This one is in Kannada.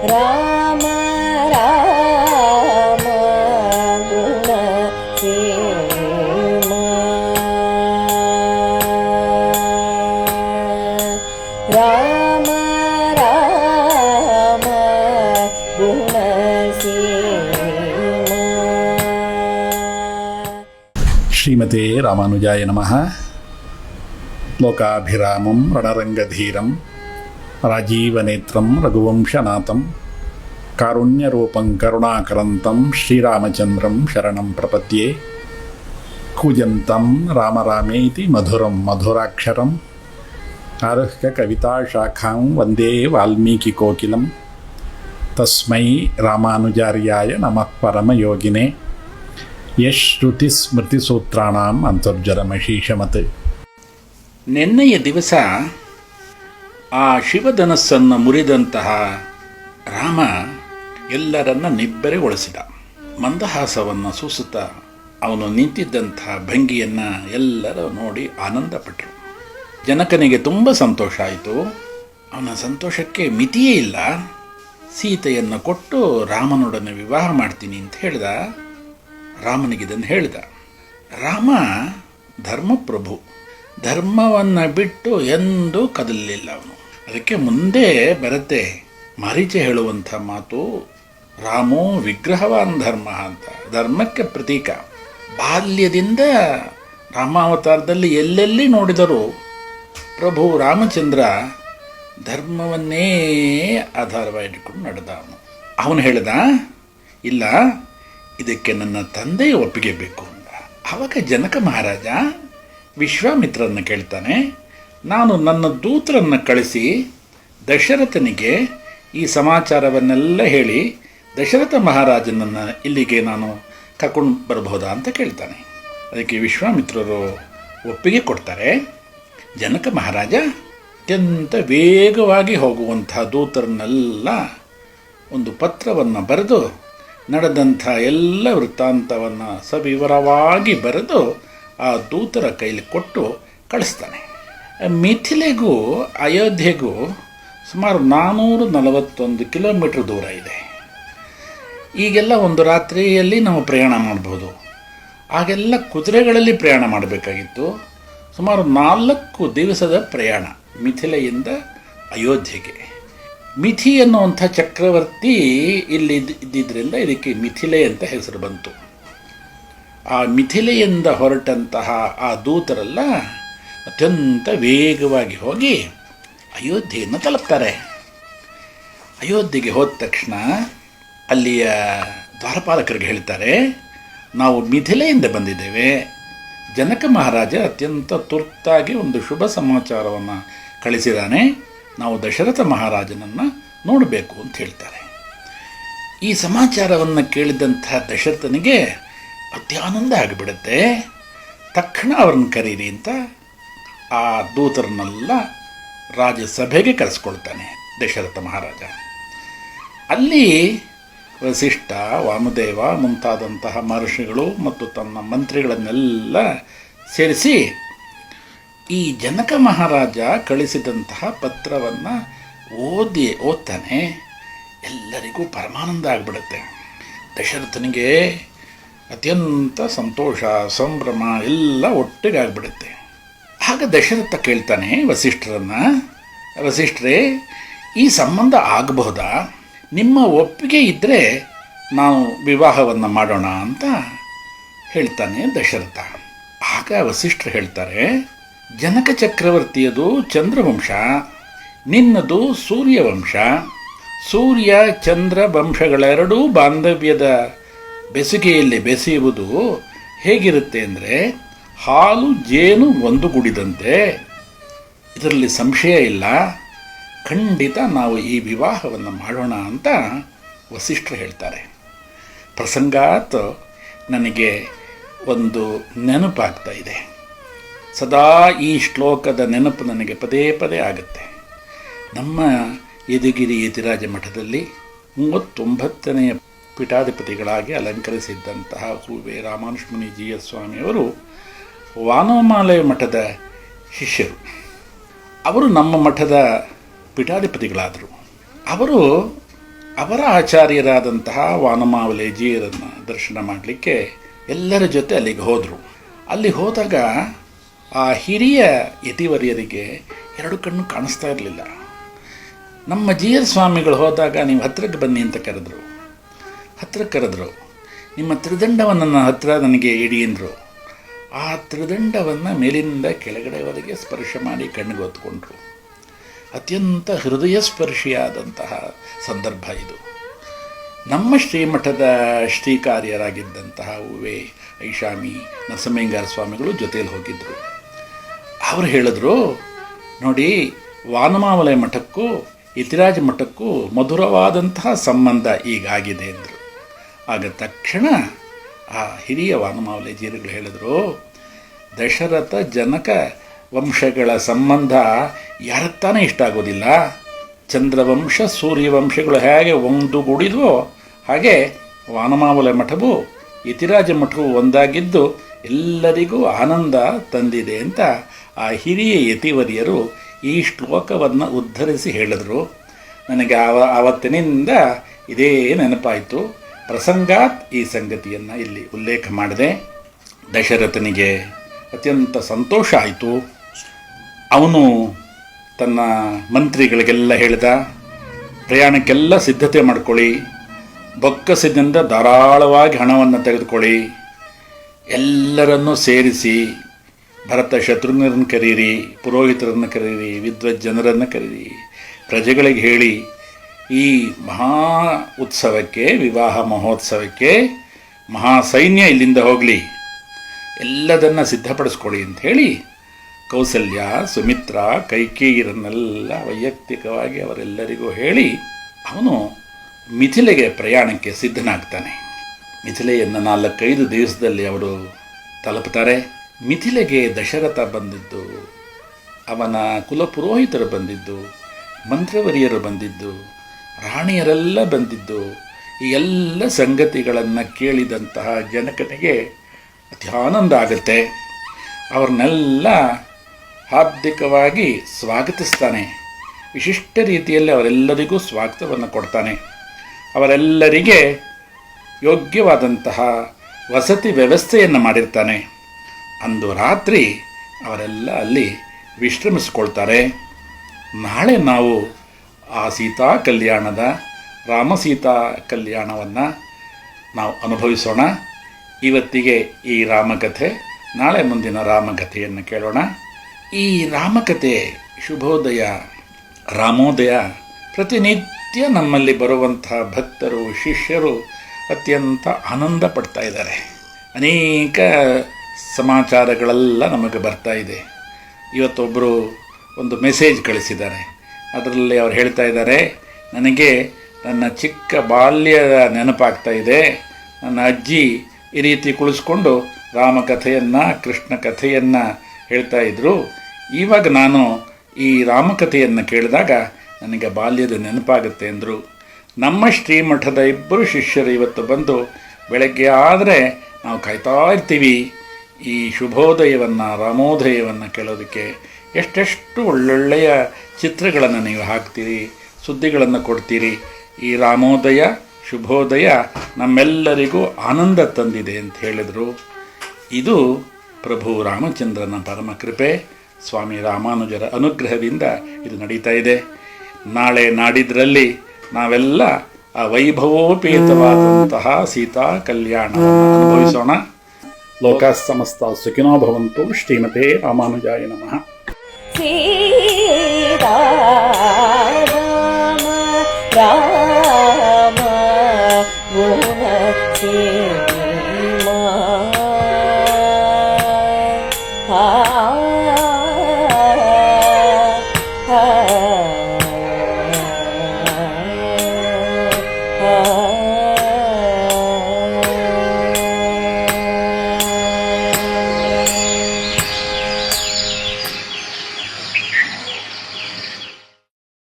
ರಾಮ ರಾಮ ಗುಣ ಸೇಮ ರಾಮ ರಾಮ ಗುಣ ಸೇಮ. ಶ್ರೀಮತೆ ರಾಮಾನುಜಾಯ ನಮಃ. ಲೋಕಾಭಿರಾಮಂ ರಣರಂಗಧೀರಂ ರಾಜೀವನೇತ್ರಂ ರಘುವಂಶನಾಥಂ ಕಾರುಣ್ಯರೂಪಂ ಕರುಣಾಕರಂತಂ ಶ್ರೀರಾಮಚಂದ್ರಂ ಶರಣಂ ಪ್ರಪದ್ಯೆ. ಕೂಜಂತಂ ರಾಮ ರಾಮೇತಿ ಮಧುರಂ ಮಧುರಾಕ್ಷರಂ ಆರುಹ್ಯ ಕವಿತಾಶಾಖಾಂ ವಂದೇ ವಾಲ್ಮೀಕಿಕೋಕಿಲಂ. ತಸ್ಮೈ ರಾಮಾನುಜಾರ್ಯಾಯ ನಮಃ ಪರಮಯೋಗಿನೇ ಯಶ್ ಶ್ರುತಿಸ್ಮೃತಿಸೂತ್ರಾಣಾಂ ಅಂತರ್ಜಲಮಶೀಷಮತ್. ನಿನ್ನೆಯ ದಿವಸ ಆ ಶಿವಧನಸ್ಸನ್ನು ಮುರಿದಂತಹ ರಾಮ ಎಲ್ಲರನ್ನ ನಿಬ್ಬೆರಗೊಳಿಸಿದ. ಮಂದಹಾಸವನ್ನು ಸೂಸುತ್ತಾ ಅವನು ನಿಂತಿದ್ದಂತಹ ಭಂಗಿಯನ್ನು ಎಲ್ಲರೂ ನೋಡಿ ಆನಂದಪಟ್ಟರು. ಜನಕನಿಗೆ ತುಂಬ ಸಂತೋಷ ಆಯಿತು. ಅವನ ಸಂತೋಷಕ್ಕೆ ಮಿತಿಯೇ ಇಲ್ಲ. ಸೀತೆಯನ್ನು ಕೊಟ್ಟು ರಾಮನೊಡನೆ ವಿವಾಹ ಮಾಡ್ತೀನಿ ಅಂತ ಹೇಳಿದ. ರಾಮನಿಗಿದನ್ನು ಹೇಳಿದ. ರಾಮ ಧರ್ಮಪ್ರಭು, ಧರ್ಮವನ್ನು ಬಿಟ್ಟು ಎಂದೂ ಕದಲಿಲ್ಲ ಅವನು. ಅದಕ್ಕೆ ಮುಂದೆ ಬರುತ್ತೆ ಮಾರೀಚ ಹೇಳುವಂಥ ಮಾತು, ರಾಮೋ ವಿಗ್ರಹವಾನ್ ಧರ್ಮ ಅಂತ. ಧರ್ಮಕ್ಕೆ ಪ್ರತೀಕ. ಬಾಲ್ಯದಿಂದ ರಾಮಾವತಾರದಲ್ಲಿ ಎಲ್ಲೆಲ್ಲಿ ನೋಡಿದರೂ ಪ್ರಭು ರಾಮಚಂದ್ರ ಧರ್ಮವನ್ನೇ ಆಧಾರವಾಗಿಟ್ಕೊಂಡು ನಡೆದ. ಅವನು ಹೇಳಿದ, ಇಲ್ಲ, ಇದಕ್ಕೆ ನನ್ನ ತಂದೆಯ ಒಪ್ಪಿಗೆ ಬೇಕು ಅಂತ. ಆವಾಗ ಜನಕ ಮಹಾರಾಜ ವಿಶ್ವಾಮಿತ್ರರನ್ನು ಕೇಳ್ತಾನೆ, ನಾನು ನನ್ನ ದೂತರನ್ನು ಕಳಿಸಿ ದಶರಥನಿಗೆ ಈ ಸಮಾಚಾರವನ್ನೆಲ್ಲ ಹೇಳಿ ದಶರಥ ಮಹಾರಾಜನನ್ನು ಇಲ್ಲಿಗೆ ನಾನು ಕರ್ಕೊಂಡು ಬರಬಹುದಾ ಅಂತ ಕೇಳ್ತಾನೆ. ಅದಕ್ಕೆ ವಿಶ್ವಾಮಿತ್ರರು ಒಪ್ಪಿಗೆ ಕೊಡ್ತಾರೆ. ಜನಕ ಮಹಾರಾಜ ಅತ್ಯಂತ ವೇಗವಾಗಿ ಹೋಗುವಂಥ ದೂತರನ್ನೆಲ್ಲ ಒಂದು ಪತ್ರವನ್ನು ಬರೆದು ನಡೆದಂಥ ಎಲ್ಲ ವೃತ್ತಾಂತವನ್ನು ಸವಿವರವಾಗಿ ಬರೆದು ಆ ದೂತರ ಕೈಲಿ ಕೊಟ್ಟು ಕಳಿಸ್ತಾನೆ. ಮಿಥಿಲೆಗೂ ಅಯೋಧ್ಯೆಗೂ ಸುಮಾರು 441 ಕಿಲೋಮೀಟರ್ ದೂರ ಇದೆ. ಈಗೆಲ್ಲ ಒಂದು ರಾತ್ರಿಯಲ್ಲಿ ನಾವು ಪ್ರಯಾಣ ಮಾಡ್ಬೋದು. ಆಗೆಲ್ಲ ಕುದುರೆಗಳಲ್ಲಿ ಪ್ರಯಾಣ ಮಾಡಬೇಕಾಗಿತ್ತು. ಸುಮಾರು 4 ದಿವಸದ ಪ್ರಯಾಣ ಮಿಥಿಲೆಯಿಂದ ಅಯೋಧ್ಯೆಗೆ. ಮಿಥಿ ಅನ್ನುವಂಥ ಚಕ್ರವರ್ತಿ ಇಲ್ಲಿ ಇದ್ದಿದ್ದರಿಂದ ಇದಕ್ಕೆ ಮಿಥಿಲೆ ಅಂತ ಹೆಸರು ಬಂತು. ಆ ಮಿಥಿಲೆಯಿಂದ ಹೊರಟಂತಹ ಆ ದೂತರೆಲ್ಲ ಅತ್ಯಂತ ವೇಗವಾಗಿ ಹೋಗಿ ಅಯೋಧ್ಯೆಯನ್ನು ತಲುಪ್ತಾರೆ. ಅಯೋಧ್ಯೆಗೆ ಹೋದ ತಕ್ಷಣ ಅಲ್ಲಿಯ ದ್ವಾರಪಾಲಕರಿಗೆ ಹೇಳ್ತಾರೆ, ನಾವು ಮಿಥಿಲೆಯಿಂದ ಬಂದಿದ್ದೇವೆ. ಜನಕ ಮಹಾರಾಜ ಅತ್ಯಂತ ತುರ್ತಾಗಿ ಒಂದು ಶುಭ ಸಮಾಚಾರವನ್ನು ಕಳಿಸಿದ್ದಾನೆ. ನಾವು ದಶರಥ ಮಹಾರಾಜನನ್ನು ನೋಡಬೇಕು ಅಂತ ಹೇಳ್ತಾರೆ. ಈ ಸಮಾಚಾರವನ್ನು ಕೇಳಿದಂಥ ದಶರಥನಿಗೆ ಅತ್ಯಾನಂದ ಆಗಿಬಿಡುತ್ತೆ. ತಕ್ಷಣ ಅವ್ರನ್ನ ಕರೀರಿ ಅಂತ ಆ ದೂತರನ್ನೆಲ್ಲ ರಾಜಸಭೆಗೆ ಕರೆಸ್ಕೊಳ್ತಾನೆ ದಶರಥ ಮಹಾರಾಜ. ಅಲ್ಲಿ ವಸಿಷ್ಠ, ವಾಮದೇವ ಮುಂತಾದಂತಹ ಮಹರ್ಷಿಗಳು ಮತ್ತು ತನ್ನ ಮಂತ್ರಿಗಳನ್ನೆಲ್ಲ ಸೇರಿಸಿ ಈ ಜನಕ ಮಹಾರಾಜ ಕಳಿಸಿದಂತಹ ಪತ್ರವನ್ನು ಓದ್ತಾನೆ. ಎಲ್ಲರಿಗೂ ಪರಮಾನಂದ ಆಗಿಬಿಡುತ್ತೆ. ದಶರಥನಿಗೆ ಅತ್ಯಂತ ಸಂತೋಷ, ಸಂಭ್ರಮ ಎಲ್ಲ ಒಟ್ಟಿಗೆ ಆಗಿಬಿಡುತ್ತೆ. ಆಗ ದಶರಥ ಕೇಳ್ತಾನೆ ವಸಿಷ್ಠರನ್ನು, ವಸಿಷ್ಠರೇ, ಈ ಸಂಬಂಧ ಆಗಬಹುದಾ? ನಿಮ್ಮ ಒಪ್ಪಿಗೆ ಇದ್ದರೆ ನಾವು ವಿವಾಹವನ್ನು ಮಾಡೋಣ ಅಂತ ಹೇಳ್ತಾನೆ ದಶರಥ. ಆಗ ವಸಿಷ್ಠರು ಹೇಳ್ತಾರೆ, ಜನಕ ಚಕ್ರವರ್ತಿಯದು ಚಂದ್ರವಂಶ, ನಿನ್ನದು ಸೂರ್ಯವಂಶ. ಸೂರ್ಯ ಚಂದ್ರ ವಂಶಗಳೆರಡೂ ಬಾಂಧವ್ಯದ ಬೆಸುಗೆಯಲ್ಲಿ ಬೆಸೆಯುವುದು ಹೇಗಿರುತ್ತೆ ಅಂದರೆ ಹಾಲು ಜೇನು ಒಂದುಗೂಡಿದಂತೆ. ಇದರಲ್ಲಿ ಸಂಶಯ ಇಲ್ಲ. ಖಂಡಿತ ನಾವು ಈ ವಿವಾಹವನ್ನು ಮಾಡೋಣ ಅಂತ ವಸಿಷ್ಠರು ಹೇಳ್ತಾರೆ. ಪ್ರಸಂಗಾತ್ ನನಗೆ ಒಂದು ನೆನಪಾಗ್ತಾ ಇದೆ. ಸದಾ ಈ ಶ್ಲೋಕದ ನೆನಪು ನನಗೆ ಪದೇ ಪದೇ ಆಗುತ್ತೆ. ನಮ್ಮ ಯದುಗಿರಿ ಯತಿರಾಜ ಮಠದಲ್ಲಿ 39ನೇ ಪೀಠಾಧಿಪತಿಗಳಾಗಿ ಅಲಂಕರಿಸಿದ್ದಂತಹ ಹೂವೆ ರಾಮಾನುಷಮುನಿ ಜಿ ಎಸ್ ಸ್ವಾಮಿಯವರು ವಾನಮಾಲಯ ಮಠದ ಶಿಷ್ಯರು. ಅವರು ನಮ್ಮ ಮಠದ ಪೀಠಾಧಿಪತಿಗಳಾದರು. ಅವರು ಅವರ ಆಚಾರ್ಯರಾದಂತಹ ವಾನಮಾವಲೇಜಿಯರನ್ನು ದರ್ಶನ ಮಾಡಲಿಕ್ಕೆ ಎಲ್ಲರ ಜೊತೆ ಅಲ್ಲಿಗೆ ಹೋದರು. ಅಲ್ಲಿ ಹೋದಾಗ ಆ ಹಿರಿಯ ಯತಿವರ್ಯರಿಗೆ ಎರಡು ಕಣ್ಣು ಕಾಣಿಸ್ತಾ ಇರಲಿಲ್ಲ. ನಮ್ಮ ಜಿ ಎಲ್ ಸ್ವಾಮಿಗಳು ಹೋದಾಗ ನೀವು ಹತ್ತಿರಕ್ಕೆ ಬನ್ನಿ ಅಂತ ಕರೆದ್ರು. ಹತ್ತಿರಕ್ಕೆ ಕರೆದ್ರು. ನಿಮ್ಮ ತ್ರಿದಂಡವನ್ನು ನನ್ನ ಹತ್ತಿರ ನನಗೆ ಇಡಿ ಅಂದರು. ಆ ತ್ರಿದಂಡವನ್ನು ಮೇಲಿನಿಂದ ಕೆಳಗಡೆವರೆಗೆ ಸ್ಪರ್ಶ ಮಾಡಿ ಕಣ್ಣಿಗೆ ಹೊತ್ಕೊಂಡ್ರು. ಅತ್ಯಂತ ಹೃದಯ ಸ್ಪರ್ಶಿಯಾದಂತಹ ಸಂದರ್ಭ ಇದು. ನಮ್ಮ ಶ್ರೀಮಠದ ಶ್ರೀಕಾರ್ಯರಾಗಿದ್ದಂತಹ ಉವೆ ಐಷಾಮಿ ನರಸಿಂಹಯ್ಯಂಗಾರ ಸ್ವಾಮಿಗಳು ಜೊತೆಯಲ್ಲಿ ಹೋಗಿದ್ದರು. ಅವರು ಹೇಳಿದ್ರು, ನೋಡಿ, ವಾನಮಾವಲೆ ಮಠಕ್ಕೂ ಯತಿರಾಜ ಮಠಕ್ಕೂ ಮಧುರವಾದಂತಹ ಸಂಬಂಧ ಈಗಾಗಿದೆ ಎಂದರು. ಆಗ ತಕ್ಷಣ ಆ ಹಿರಿಯ ವಾನಮಾವಲೆ ಜೀರುಗಳು ಹೇಳಿದ್ರು, ದಶರಥ ಜನಕ ವಂಶಗಳ ಸಂಬಂಧ ಯಾರತ್ತಾನೇ ಇಷ್ಟ ಆಗೋದಿಲ್ಲ. ಚಂದ್ರವಂಶ ಸೂರ್ಯವಂಶಗಳು ಹೇಗೆ ಒಂದುಗೂಡಿದ್ವೋ ಹಾಗೆ ವಾನಮಾವಲೆ ಮಠವು ಯತಿರಾಜ ಮಠವು ಒಂದಾಗಿದ್ದು ಎಲ್ಲರಿಗೂ ಆನಂದ ತಂದಿದೆ ಅಂತ ಆ ಹಿರಿಯ ಯತಿವರಿಯರು ಈ ಶ್ಲೋಕವನ್ನು ಉದ್ಧರಿಸಿ ಹೇಳಿದರು. ನನಗೆ ಆವತ್ತಿನಿಂದ ಇದೇ ನೆನಪಾಯಿತು. ಪ್ರಸಂಗಾತ್ ಈ ಸಂಗತಿಯನ್ನು ಇಲ್ಲಿ ಉಲ್ಲೇಖ ಮಾಡಿದೆ. ದಶರಥನಿಗೆ ಅತ್ಯಂತ ಸಂತೋಷ ಆಯಿತು. ಅವನು ತನ್ನ ಮಂತ್ರಿಗಳಿಗೆಲ್ಲ ಹೇಳಿದ, ಪ್ರಯಾಣಕ್ಕೆಲ್ಲ ಸಿದ್ಧತೆ ಮಾಡ್ಕೊಳ್ಳಿ, ಬೊಕ್ಕಸದಿಂದ ಧಾರಾಳವಾಗಿ ಹಣವನ್ನು ತೆಗೆದುಕೊಳ್ಳಿ, ಎಲ್ಲರನ್ನೂ ಸೇರಿಸಿ ಭರತ ಶತ್ರುಘ್ನರನ್ನು ಕರೀರಿ, ಪುರೋಹಿತರನ್ನು ಕರೀರಿ, ವಿದ್ವಜ್ಜನರನ್ನು ಕರೀರಿ, ಪ್ರಜೆಗಳಿಗೆ ಹೇಳಿ ಈ ಮಹಾ ಉತ್ಸವಕ್ಕೆ, ವಿವಾಹ ಮಹೋತ್ಸವಕ್ಕೆ ಮಹಾಸೈನ್ಯ ಇಲ್ಲಿಂದ ಹೋಗಲಿ, ಎಲ್ಲದನ್ನು ಸಿದ್ಧಪಡಿಸ್ಕೊಳ್ಳಿ ಅಂತ ಹೇಳಿ ಕೌಸಲ್ಯ, ಸುಮಿತ್ರ, ಕೈಕೇಯಿರನ್ನೆಲ್ಲ ವೈಯಕ್ತಿಕವಾಗಿ ಅವರೆಲ್ಲರಿಗೂ ಹೇಳಿ ಅವನು ಮಿಥಿಲೆಗೆ ಪ್ರಯಾಣಕ್ಕೆ ಸಿದ್ಧನಾಗ್ತಾನೆ. ಮಿಥಿಲೆಯನ್ನು 4-5 ದಿವಸದಲ್ಲಿ ಅವರು ತಲುಪುತ್ತಾರೆ. ಮಿಥಿಲೆಗೆ ದಶರಥ ಬಂದಿದ್ದು, ಅವನ ಕುಲಪುರೋಹಿತರು ಬಂದಿದ್ದು, ಮಂತ್ರವರಿಯರು ಬಂದಿದ್ದು, ರಾಣಿಯರೆಲ್ಲ ಬಂದಿದ್ದು, ಈ ಎಲ್ಲ ಸಂಗತಿಗಳನ್ನು ಕೇಳಿದಂತಹ ಜನಕನಿಗೆ ಅತಿ ಆನಂದ ಆಗುತ್ತೆ. ಅವ್ರನ್ನೆಲ್ಲ ಹಾರ್ದಿಕವಾಗಿ ಸ್ವಾಗತಿಸ್ತಾನೆ. ವಿಶಿಷ್ಟ ರೀತಿಯಲ್ಲಿ ಅವರೆಲ್ಲರಿಗೂ ಸ್ವಾಗತವನ್ನು ಕೊಡ್ತಾನೆ. ಅವರೆಲ್ಲರಿಗೆ ಯೋಗ್ಯವಾದಂತಹ ವಸತಿ ವ್ಯವಸ್ಥೆಯನ್ನು ಮಾಡಿರ್ತಾನೆ. ಅಂದು ರಾತ್ರಿ ಅವರೆಲ್ಲ ಅಲ್ಲಿ ವಿಶ್ರಮಿಸಿಕೊಳ್ತಾರೆ. ನಾಳೆ ನಾವು ಆ ಸೀತಾ ಕಲ್ಯಾಣದ ರಾಮಸೀತಾ ಕಲ್ಯಾಣವನ್ನು ನಾವು ಅನುಭವಿಸೋಣ. ಇವತ್ತಿಗೆ ಈ ರಾಮಕಥೆ, ನಾಳೆ ಮುಂದಿನ ರಾಮಕಥೆಯನ್ನು ಕೇಳೋಣ. ಈ ರಾಮಕಥೆ, ಶುಭೋದಯ, ರಾಮೋದಯ ಪ್ರತಿನಿತ್ಯ ನಮ್ಮಲ್ಲಿ ಬರುವಂತಹ ಭಕ್ತರು, ಶಿಷ್ಯರು ಅತ್ಯಂತ ಆನಂದ ಪಡ್ತಾ ಇದ್ದಾರೆ. ಅನೇಕ ಸಮಾಚಾರಗಳೆಲ್ಲ ನಮಗೆ ಬರ್ತಾ ಇದೆ. ಇವತ್ತೊಬ್ಬರು ಒಂದು ಮೆಸೇಜ್ ಕಳಿಸಿದ್ದಾರೆ. ಅದರಲ್ಲಿ ಅವ್ರು ಹೇಳ್ತಾ ಇದ್ದಾರೆ, ನನಗೆ ನನ್ನ ಚಿಕ್ಕ ಬಾಲ್ಯದ ನೆನಪಾಗ್ತಾ ಇದೆ. ನನ್ನ ಅಜ್ಜಿ ಈ ರೀತಿ ಕುಳಿಸ್ಕೊಂಡು ರಾಮಕಥೆಯನ್ನು, ಕೃಷ್ಣ ಕಥೆಯನ್ನು ಹೇಳ್ತಾ ಇದ್ದರು. ಇವಾಗ ನಾನು ಈ ರಾಮಕಥೆಯನ್ನು ಕೇಳಿದಾಗ ನನಗೆ ಬಾಲ್ಯದ ನೆನಪಾಗುತ್ತೆ ಎಂದರು. ನಮ್ಮ ಶ್ರೀಮಠದ 2 ಶಿಷ್ಯರು ಇವತ್ತು ಬಂದು ಬೆಳಗ್ಗೆ ಆದರೆ ನಾವು ಕಾಯ್ತಾ ಇರ್ತೀವಿ ಈ ಶುಭೋದಯವನ್ನು, ರಾಮೋದಯವನ್ನು ಕೇಳೋದಕ್ಕೆ. ಎಷ್ಟೆಷ್ಟು ಒಳ್ಳೊಳ್ಳೆಯ ಚಿತ್ರಗಳನ್ನು ನೀವು ಹಾಕ್ತೀರಿ, ಸುದ್ದಿಗಳನ್ನು ಕೊಡ್ತೀರಿ. ಈ ರಾಮೋದಯ, ಶುಭೋದಯ ನಮ್ಮೆಲ್ಲರಿಗೂ ಆನಂದ ತಂದಿದೆ ಅಂತ ಹೇಳಿದರು. ಇದು ಪ್ರಭು ರಾಮಚಂದ್ರನ ಪರಮ ಕೃಪೆ, ಸ್ವಾಮಿ ರಾಮಾನುಜರ ಅನುಗ್ರಹದಿಂದ ಇದು ನಡೀತಾ ಇದೆ. ನಾಳೆ ನಾಡಿದ್ರಲ್ಲಿ ನಾವೆಲ್ಲ ಆ ವೈಭವೋಪೇತವಾದಂತಹ ಸೀತಾ ಕಲ್ಯಾಣವನ್ನು ಅನುಭವಿಸೋಣ. ಲೋಕ ಸಮಸ್ತ ಸುಖಿನೋ ಭವಂತು. ಶ್ರೀಮತೆ ರಾಮಾನುಜಾಯ ನಮಃ. ಸೀತಾ